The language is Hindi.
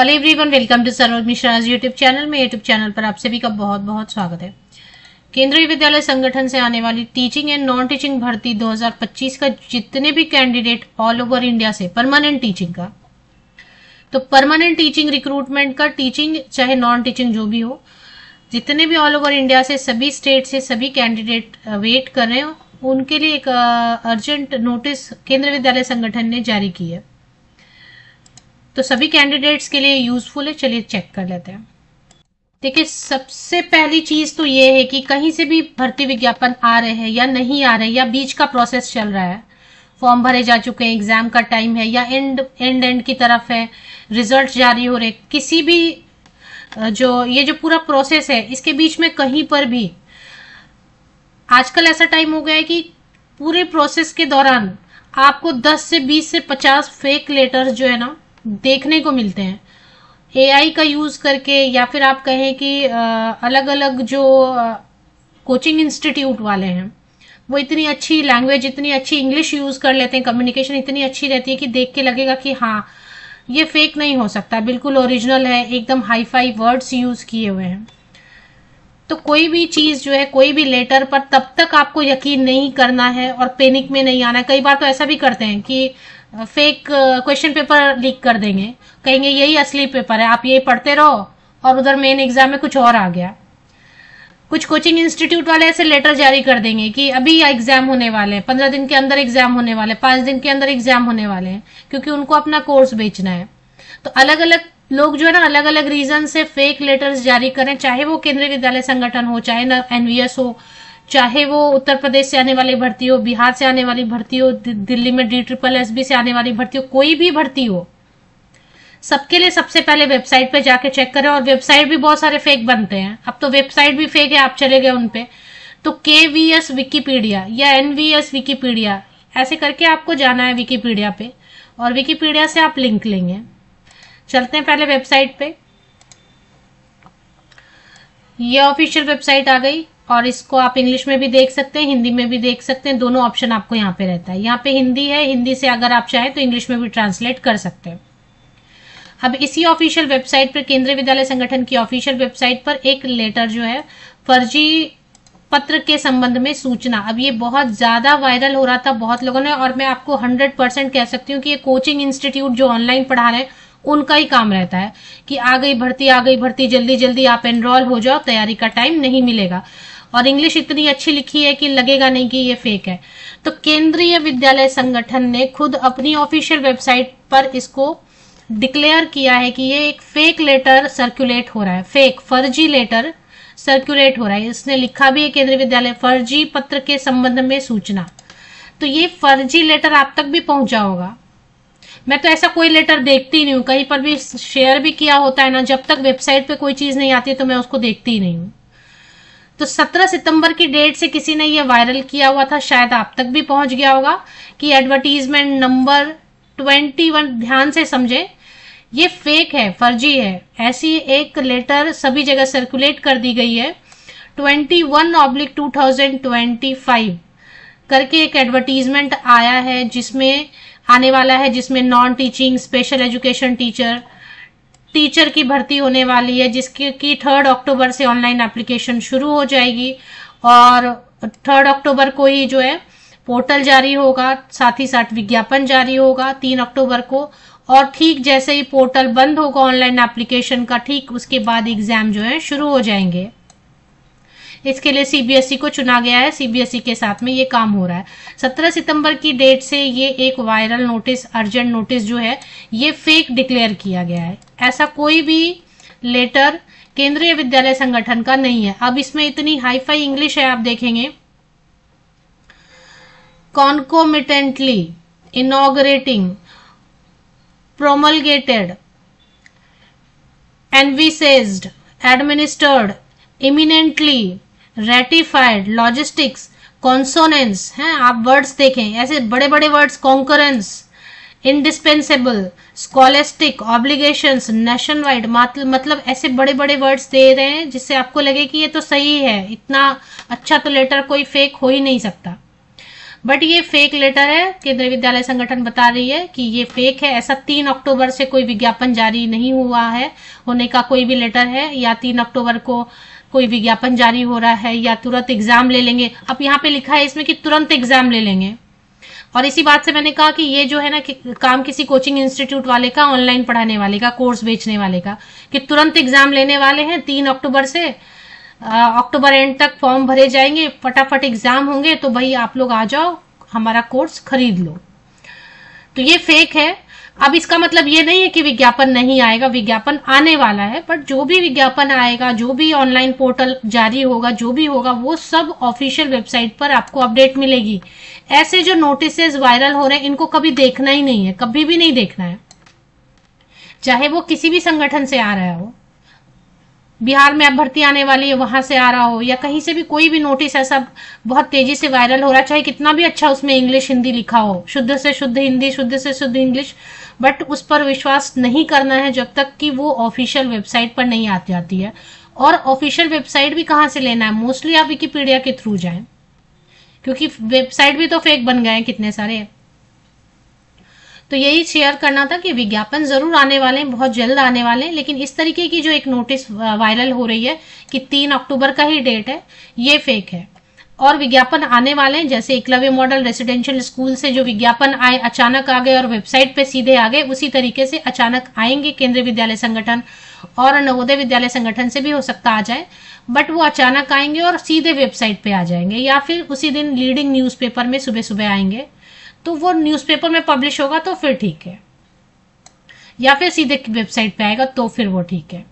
Hello everyone, welcome to Saroj Mishra YouTube channel में। यूट्यूब चैनल पर आप सभी का बहुत बहुत स्वागत है। केंद्रीय विद्यालय संगठन से आने वाली टीचिंग एंड नॉन टीचिंग भर्ती 2025 का जितने भी कैंडिडेट ऑल ओवर इंडिया से परमानेंट टीचिंग का, तो परमानेंट टीचिंग रिक्रूटमेंट का, टीचिंग चाहे नॉन टीचिंग जो भी हो, जितने भी ऑल ओवर इंडिया से सभी स्टेट से सभी कैंडिडेट वेट कर रहे हैं, उनके लिए एक अर्जेंट नोटिस केंद्रीय विद्यालय संगठन ने जारी की है। तो सभी कैंडिडेट्स के लिए यूजफुल है। चलिए चेक कर लेते हैं। देखिए, सबसे पहली चीज तो ये है कि कहीं से भी भर्ती विज्ञापन आ रहे हैं या नहीं आ रहे हैं, या बीच का प्रोसेस चल रहा है, फॉर्म भरे जा चुके हैं, एग्जाम का टाइम है, या एंड की तरफ है, रिजल्ट जारी हो रहे, किसी भी ये जो पूरा प्रोसेस है, इसके बीच में कहीं पर भी आजकल ऐसा टाइम हो गया है कि पूरे प्रोसेस के दौरान आपको 10 से 20 से 50 फेक लेटर्स जो है ना देखने को मिलते हैं। एआई का यूज करके, या फिर आप कहें कि अलग अलग जो कोचिंग इंस्टीट्यूट वाले हैं, वो इतनी अच्छी लैंग्वेज, इतनी अच्छी इंग्लिश यूज कर लेते हैं, कम्युनिकेशन इतनी अच्छी रहती है कि देख के लगेगा कि हाँ, ये फेक नहीं हो सकता, बिल्कुल ओरिजिनल है, एकदम हाई फाई वर्ड्स यूज किए हुए हैं। तो कोई भी चीज जो है, कोई भी लेटर पर तब तक आपको यकीन नहीं करना है और पैनिक में नहीं आना है। कई बार तो ऐसा भी करते हैं कि फेक क्वेश्चन पेपर लीक कर देंगे, कहेंगे यही असली पेपर है, आप यही पढ़ते रहो, और उधर मेन एग्जाम में कुछ और आ गया। कुछ कोचिंग इंस्टीट्यूट वाले ऐसे लेटर जारी कर देंगे कि अभी एग्जाम होने वाले हैं, 15 दिन के अंदर एग्जाम होने वाले, 5 दिन के अंदर एग्जाम होने वाले हैं, क्योंकि उनको अपना कोर्स बेचना है। तो अलग अलग लोग जो है ना, अलग अलग रीजन से फेक लेटर्स जारी करें, चाहे वो केंद्रीय विद्यालय संगठन हो, चाहे एनवीएस हो, चाहे वो उत्तर प्रदेश से आने वाली भर्ती हो, बिहार से आने वाली भर्ती हो, दिल्ली में DSSB से आने वाली भर्ती हो, कोई भी भर्ती हो, सबके लिए सबसे पहले वेबसाइट पे जाके चेक करें। और वेबसाइट भी बहुत सारे फेक बनते हैं, अब तो वेबसाइट भी फेक है, आप चले गए उनपे, तो KVS विकीपीडिया या NVS विकीपीडिया ऐसे करके आपको जाना है विकीपीडिया पे, और विकीपीडिया से आप लिंक लेंगे। चलते हैं पहले वेबसाइट पे। ये ऑफिशियल वेबसाइट आ गई, और इसको आप इंग्लिश में भी देख सकते हैं, हिंदी में भी देख सकते हैं, दोनों ऑप्शन आपको यहाँ पे रहता है। यहाँ पे हिंदी है, हिंदी से अगर आप चाहें तो इंग्लिश में भी ट्रांसलेट कर सकते हैं। अब इसी ऑफिशियल वेबसाइट पर, केंद्रीय विद्यालय संगठन की ऑफिशियल वेबसाइट पर, एक लेटर जो है, फर्जी पत्र के संबंध में सूचना, अब ये बहुत ज्यादा वायरल हो रहा था बहुत लोगों ने, और मैं आपको 100% कह सकती हूँ कि ये कोचिंग इंस्टीट्यूट जो ऑनलाइन पढ़ा रहे हैं उनका ही काम रहता है कि आ गई भर्ती, जल्दी जल्दी आप एनरोल हो जाओ, तैयारी का टाइम नहीं मिलेगा। और इंग्लिश इतनी अच्छी लिखी है कि लगेगा नहीं कि ये फेक है। तो केंद्रीय विद्यालय संगठन ने खुद अपनी ऑफिशियल वेबसाइट पर इसको डिक्लेयर किया है कि ये एक फेक लेटर सर्कुलेट हो रहा है, फेक फर्जी लेटर सर्कुलेट हो रहा है। इसने लिखा भी है, केंद्रीय विद्यालय फर्जी पत्र के संबंध में सूचना। तो ये फर्जी लेटर आप तक भी पहुंचा होगा। मैं तो ऐसा कोई लेटर देखती नहीं हूँ, कहीं पर भी शेयर भी किया होता है ना, जब तक वेबसाइट पे कोई चीज नहीं आती तो मैं उसको देखती ही नहीं हूँ। तो 17 सितंबर की डेट से किसी ने ये वायरल किया हुआ था, शायद आप तक भी पहुंच गया होगा, कि एडवर्टीजमेंट नंबर 21, ध्यान से समझे, ये फेक है, फर्जी है। ऐसी एक लेटर सभी जगह सर्कुलेट कर दी गई है। 21/2025 करके एक एडवर्टीजमेंट आया है, जिसमें आने वाला है, जिसमें non teaching special education teacher की भर्ती होने वाली है, जिसकी की 3 अक्टूबर से ऑनलाइन एप्लीकेशन शुरू हो जाएगी, और 3 अक्टूबर को ही जो है पोर्टल जारी होगा, साथ ही साथ विज्ञापन जारी होगा 3 अक्टूबर को। और ठीक जैसे ही पोर्टल बंद होगा ऑनलाइन एप्लीकेशन का, ठीक उसके बाद एग्जाम जो है शुरू हो जाएंगे। इसके लिए CBSE को चुना गया है, CBSE के साथ में ये काम हो रहा है। 17 सितंबर की डेट से ये एक वायरल नोटिस, अर्जेंट नोटिस जो है, ये फेक डिक्लेयर किया गया है। ऐसा कोई भी लेटर केंद्रीय विद्यालय संगठन का नहीं है। अब इसमें इतनी हाई फाई इंग्लिश है, आप देखेंगे, कॉन्कोमिटेंटली inaugurating, promulgated, envisaged, administered, imminently, ratified, logistics, consonants हैं, आप वर्ड्स देखें, ऐसे बड़े बड़े words, concurrence, indispensable, scholastic, obligations, nationwide, मतलब ऐसे बड़े बड़े वर्ड्स दे रहे हैं जिससे आपको लगे कि ये तो सही है, इतना अच्छा तो लेटर कोई फेक हो ही नहीं सकता। बट ये फेक लेटर है। केंद्रीय विद्यालय संगठन बता रही है कि ये फेक है। ऐसा 3 अक्टूबर से कोई विज्ञापन जारी नहीं हुआ है, होने का कोई भी लेटर है, या 3 अक्टूबर को कोई विज्ञापन जारी हो रहा है, या तुरंत एग्जाम ले लेंगे। अब यहाँ पे लिखा है इसमें कि तुरंत एग्जाम ले लेंगे, और इसी बात से मैंने कहा कि ये जो है ना कि काम किसी कोचिंग इंस्टीट्यूट वाले का, ऑनलाइन पढ़ाने वाले का, कोर्स बेचने वाले का, कि तुरंत एग्जाम लेने वाले हैं 3 अक्टूबर से। अक्टूबर एंड तक फॉर्म भरे जाएंगे, फटाफट एग्जाम होंगे, तो भाई आप लोग आ जाओ, हमारा कोर्स खरीद लो। तो ये फेक है। अब इसका मतलब ये नहीं है कि विज्ञापन नहीं आएगा, विज्ञापन आने वाला है, बट जो भी विज्ञापन आएगा, जो भी ऑनलाइन पोर्टल जारी होगा, जो भी होगा, वो सब ऑफिशियल वेबसाइट पर आपको अपडेट मिलेगी। ऐसे जो नोटिसेस वायरल हो रहे हैं, इनको कभी देखना ही नहीं है, कभी भी नहीं देखना है, चाहे वो किसी भी संगठन से आ रहा हो। बिहार में अब भर्ती आने वाली है, वहां से आ रहा हो, या कहीं से भी कोई भी नोटिस ऐसा बहुत तेजी से वायरल हो रहा है, चाहे कितना भी अच्छा उसमें इंग्लिश हिंदी लिखा हो, शुद्ध से शुद्ध हिंदी, शुद्ध से शुद्ध इंग्लिश, बट उस पर विश्वास नहीं करना है जब तक कि वो ऑफिशियल वेबसाइट पर नहीं आ जाती है। और ऑफिशियल वेबसाइट भी कहाँ से लेना है? मोस्टली आप विकिपीडिया के थ्रू जाएं, क्योंकि वेबसाइट भी तो फेक बन गए हैं कितने सारे। तो यही शेयर करना था कि विज्ञापन जरूर आने वाले हैं, बहुत जल्द आने वाले हैं, लेकिन इस तरीके की जो एक नोटिस वायरल हो रही है कि 3 अक्टूबर का ही डेट है, ये फेक है। और विज्ञापन आने वाले हैं, जैसे एकलव्य मॉडल रेसिडेंशियल स्कूल से जो विज्ञापन आए, अचानक आ गए और वेबसाइट पे सीधे आ गए, उसी तरीके से अचानक आएंगे केंद्रीय विद्यालय संगठन, और नवोदय विद्यालय संगठन से भी हो सकता आ जाए, बट वो अचानक आएंगे और सीधे वेबसाइट पे आ जाएंगे, या फिर उसी दिन लीडिंग न्यूज़पेपर में सुबह सुबह आएंगे, तो वो न्यूज़पेपर में पब्लिश होगा तो फिर ठीक है, या फिर सीधे वेबसाइट पे आएगा तो फिर वो ठीक है।